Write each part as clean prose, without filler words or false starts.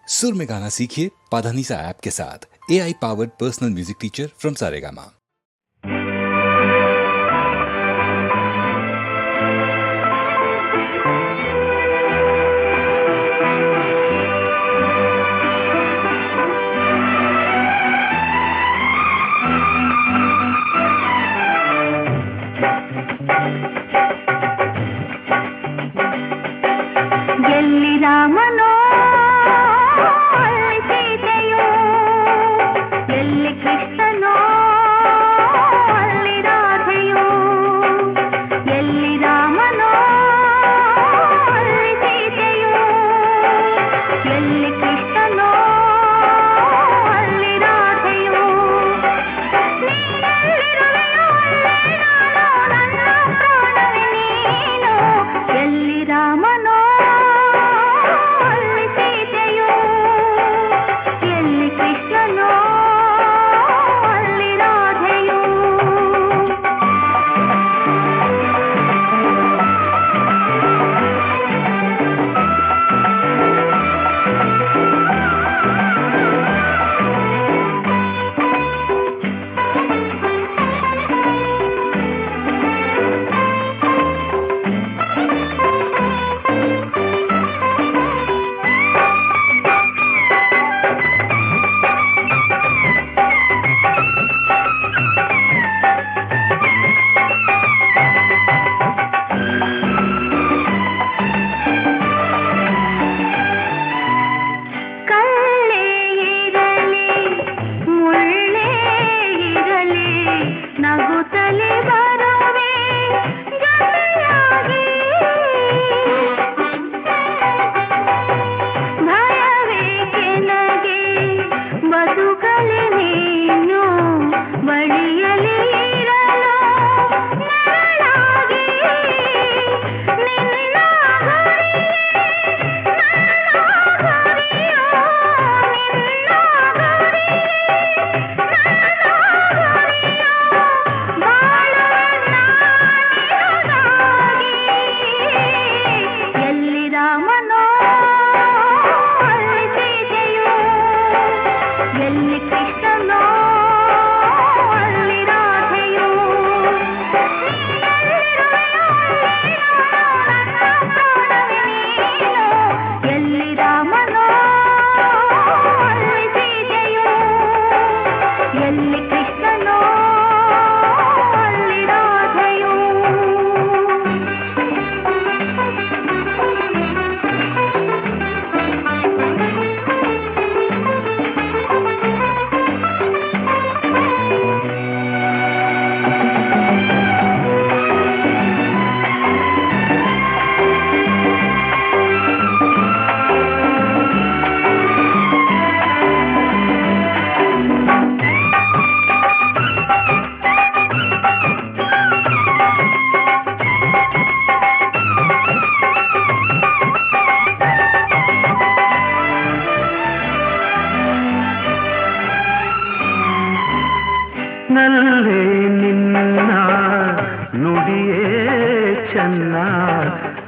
सुर में गाना सीखिए पाधानीसा ऐप के साथ। AI powered personal music teacher from Saregama. ನಲ್ಲೇ ನಿನ್ನ ನುಡಿಯೇ ಚೆನ್ನ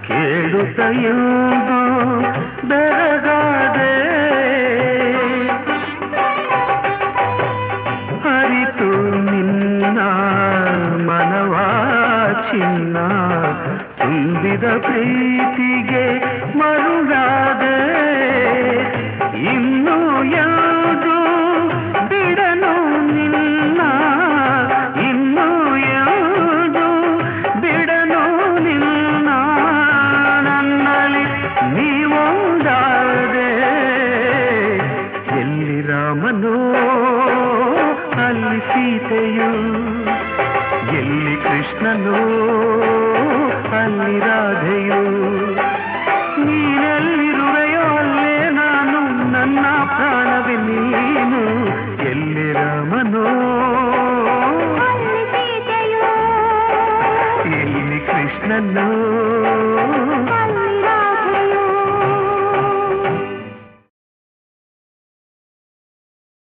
ಕೇಳುತ್ತೆಂದು ಬೆರಗಾದೆ ಅರಿತು ನಿನ್ನ ಮನವ ಚಿನ್ನ ತುಂಬಿದ ಪ್ರೀತಿಗೆ ಮರುಳಾದೆ ಇನ್ನು ಯಾವುದು ಬಿಡನು ನಿನ್ನ ಇನ್ನು ಯಾವುದು ಬಿಡನು ನಿನ್ನ ನನ್ನಲ್ಲಿ ನೀವೊಂದಾದೆ ಎಲ್ಲಿ ರಾಮನೋ ಅಲ್ಲಿ ಸೀತೆಯು ಎಲ್ಲಿ ಕೃಷ್ಣನೋ ಅಲ್ಲಿ ರಾಧೆಯು ನೀನೆಲ್ಲಿರುವೆಯೋ ಅಲ್ಲೇ ನಾನು ನನ್ನ ಪ್ರಾಣವೇ ನೀನು ಎಲ್ಲಿ ರಾಮನೋ ಎಲ್ಲಿ ಕೃಷ್ಣನೋ